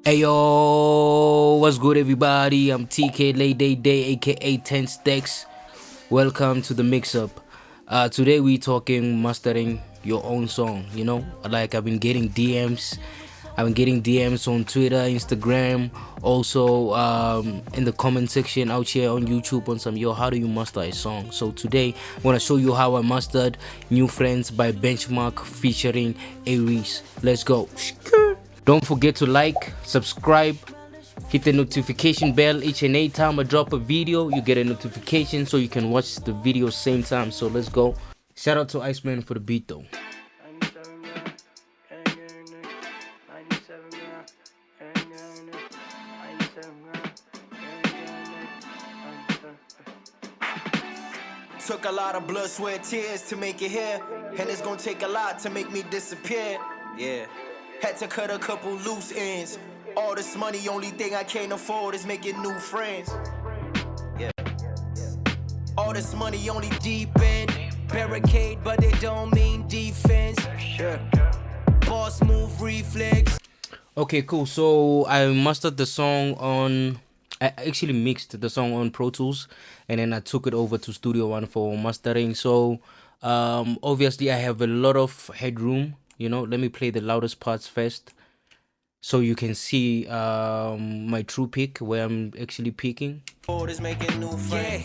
Hey yo, what's good everybody? I'm TK Late Day aka 10 Stacks. Welcome to the mix up. Today we talking mastering your own song, Like I've been getting DMs. I've been getting DMs on Twitter, Instagram, also in the comment section out here on YouTube on some how do you master a song? So today I wanna show you how I mastered New Friends by Benchmark featuring Reece. Let's go. Don't forget to like, subscribe, hit the notification bell. Each and every time I drop a video, you get a notification so you can watch the video same time. So let's go. Shout out to Iceman for the beat though. Took a lot of blood, sweat, tears to make it here, and it's gonna take a lot to make me disappear. Yeah. Had to cut a couple loose ends. All this money, only thing I can't afford is making new friends. Yeah. All this money only deep in barricade, but it don't mean defense. Yeah. Boss move reflex. Okay, cool. So I mastered the song on. I actually mixed the song on Pro Tools, and then I took it over to Studio One for mastering. So obviously I have a lot of headroom. Let me play the loudest parts first so you can see my true pick where I'm actually picking. Yeah.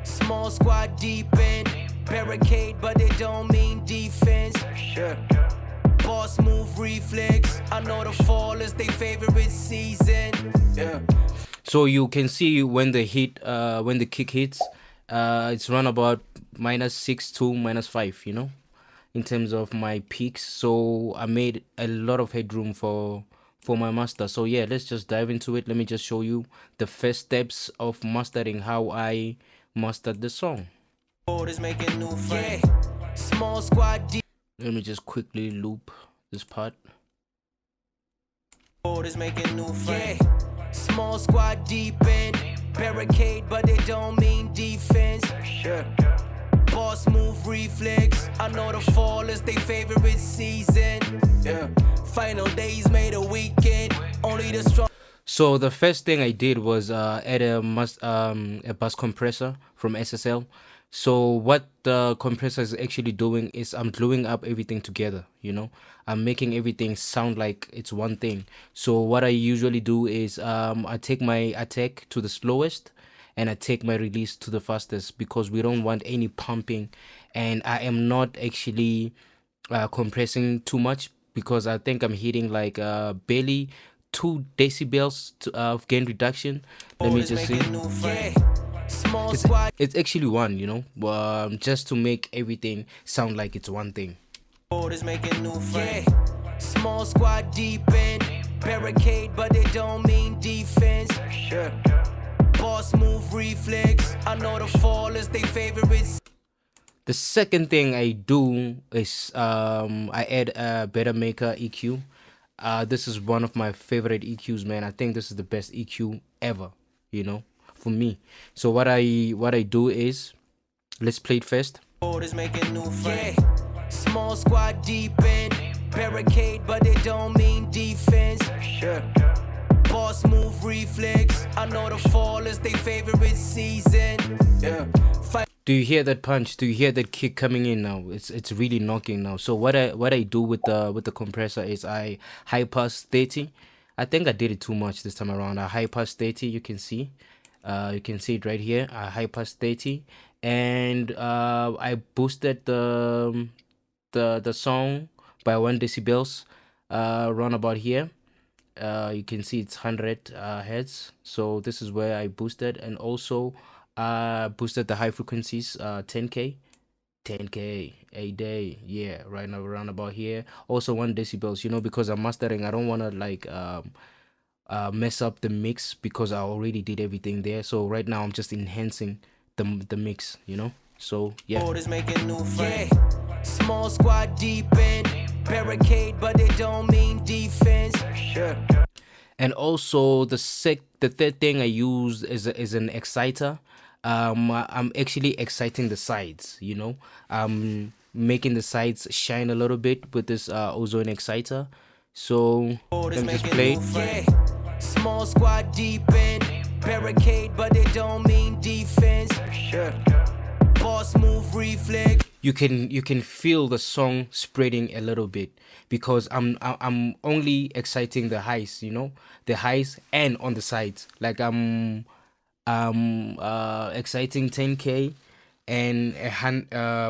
Small squad deep in barricade, but it don't mean defense. Yeah. Boss move reflex. I know the fall is their favorite season. Yeah. So you can see when the kick hits, it's run about -6 to -5, in terms of my peaks. So I made a lot of headroom for my master. So yeah, let's just dive into it. Let me just show you the first steps of mastering, how I mastered the song. Yeah. Small squad deep. Let me just quickly loop this part. Yeah. Small squad deep in barricade, but it don't mean defense. Yeah. Boss move reflex. I know the fall is their favorite season. Yeah. Final days made a weekend. Only the strong. So the first thing I did was add a bus compressor from SSL. So what the compressor is actually doing is I'm gluing up everything together, I'm making everything sound like it's one thing. So what I usually do is I take my attack to the slowest and I take my release to the fastest, because we don't want any pumping, and I am not actually compressing too much, because I think I'm hitting like barely 2 decibels of gain reduction. Let me just see. It's actually one, just to make everything sound like it's one thing. Yeah. Small squad deep in barricade, but it don't mean defense. Yeah. Boss move reflex. I know the fall is their favorite. The second thing I do is I add a Better Maker EQ. This is one of my favorite EQs, man. I think this is the best EQ ever, for me. So what I do is, let's play it first. Yeah. Small squad deep in barricade, but it don't mean defense. Yeah. Boss move reflex. I know the fall is their favorite season. Yeah. Do you hear that punch? Do you hear that kick coming in now? It's really knocking now. So what I do with the compressor is I high pass 30. I think I did it too much this time around. I high pass 30. You can see it right here. I high pass 30, and I boosted the song by 1 decibels. Run about here. You can see it's 100 hertz. So this is where I boosted, and also boosted the high frequencies, 10k a day. Yeah, right now around about here. Also 1 decibels, because I'm mastering. I don't want to like mess up the mix, because I already did everything there. So right now I'm just enhancing the mix, so yeah. Yeah. Small squad deep in barricade, but it don't mean defense. Yeah. And also the third thing I use is an exciter. I'm actually exciting the sides, I'm making the sides shine a little bit with this ozone exciter. So let me just play. Yeah. Small squad deep in. Barricade, but it don't mean defense. Boss move reflex. You can feel the song spreading a little bit because I'm only exciting the highs, you know, the highs and on the sides. Like I'm exciting 10K and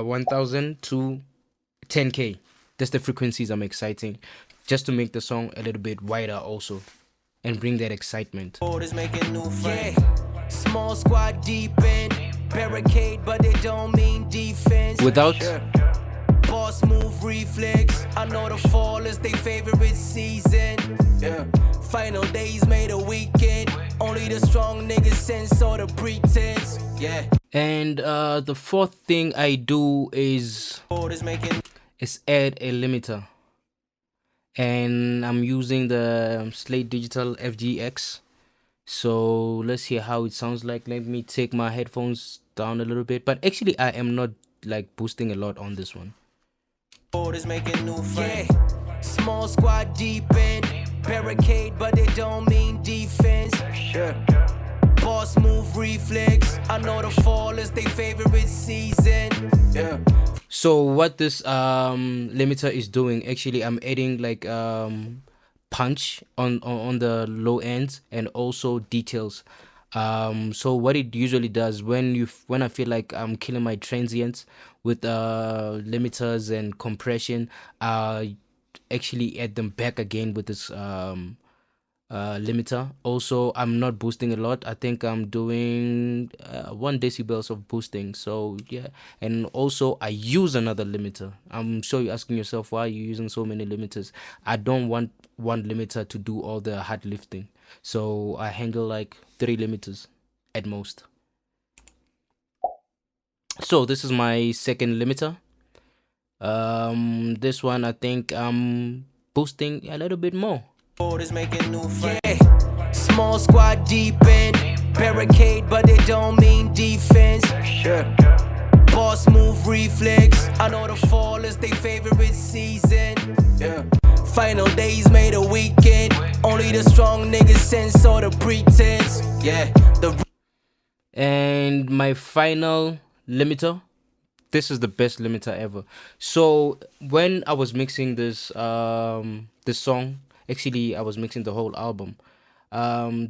1000 to 10K. That's the frequencies I'm exciting, just to make the song a little bit wider also and bring that excitement. Small squad deep in. Barricade, but it don't mean defense. Without boss move reflex. I know the fall is their favorite season. Final days made a weekend. Only the strong niggas sense all the pretense. And the fourth thing I do is add a limiter, and I'm using the Slate Digital FGX. So let's hear how it sounds like. Let me take my headphones down a little bit, but actually I am not like boosting a lot on this one. Small squad deep in. Barricade, but it don't mean defense. Boss move reflex. I know the fall is their favorite season. So what this limiter is doing, actually I'm adding like punch on the low ends and also details. So what it usually does when I feel like I'm killing my transients with limiters and compression, actually add them back again with this limiter. Also, I'm not boosting a lot. I think I'm doing 1 decibels of boosting. So yeah, and also I use another limiter. I'm sure you're asking yourself, why are you using so many limiters? I don't want one limiter to do all the hard lifting, so I handle like 3 limiters at most. So this is my second limiter. This one I think I'm boosting a little bit more. Small squad deep in. Barricade, but it don't mean defense. Boss move reflex. I know the fall is their favorite season. Final days made a weekend. Only the strong niggas sense all the pretense. And my final limiter, this is the best limiter ever. So when I was mixing this this song, actually I was mixing the whole album,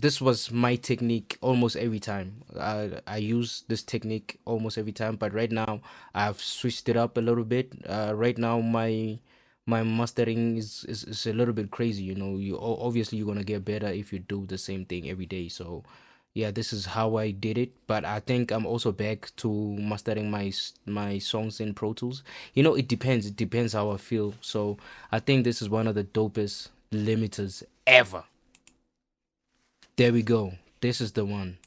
this was my technique almost every time. I use this technique almost every time, but right now I've switched it up a little bit. Right now my mastering is a little bit crazy, you know. Obviously you're gonna get better if you do the same thing every day. So yeah, this is how I did it. But I think I'm also back to mastering my songs in Pro Tools. You know, it depends how I feel. So I think this is one of the dopest limiters ever. There we go. This is the one.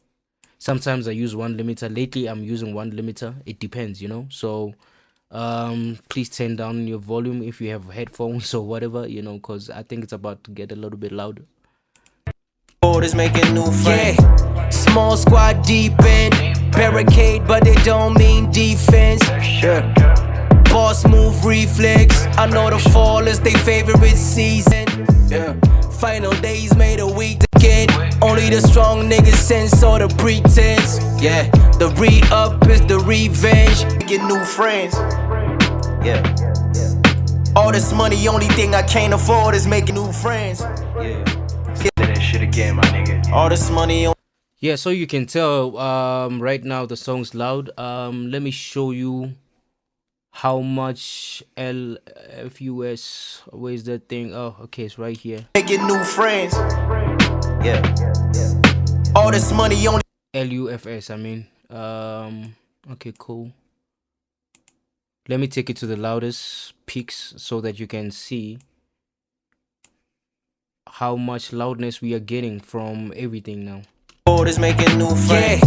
Sometimes I use one limiter. Lately I'm using one limiter. It depends, you know. So please turn down your volume if you have headphones or whatever, you know, because I think it's about to get a little bit louder. Small squad deep in. Barricade, but it don't mean defense. Boss move reflex. I know the fall is their favorite season. Final days made a weekend. Only the strong niggas sense all the pretense. The re-up is the revenge. Get new friends. All this money, only thing I can't afford is making new friends. Say that shit again, my nigga. All this money. Yeah, so you can tell right now the song's loud. Let me show you how much LFUS. Where's that thing? Oh, okay, it's right here. Making new friends. All this money only. LUFS, I mean. Okay, cool. Let me take it to the loudest peaks so that you can see how much loudness we are getting from everything now. Is making new friends.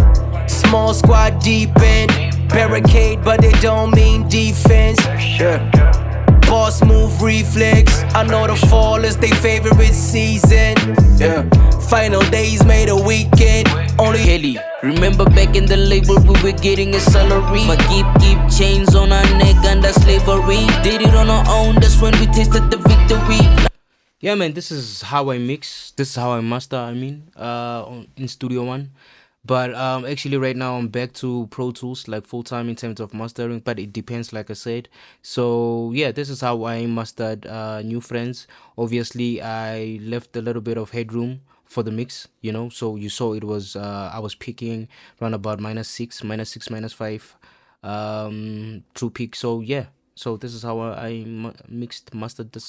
Small squad deep in. Barricade, but it don't mean defense. Boss move reflex. I know the fall is their favorite season. Final days made a weekend. Only Kelly. Remember back in the label we were getting a salary. My keep chains on our neck under slavery. Did it on our own, that's when we tasted the victory. Yeah, man, this is how I mix. This is how I master. In Studio One. But actually, right now I'm back to Pro Tools, like full time in terms of mastering. But it depends, like I said. So yeah, this is how I mastered New Friends. Obviously, I left a little bit of headroom for the mix. So you saw it was I was picking around about -6, -6, -5, true peak. So yeah. So this is how I mixed mastered this.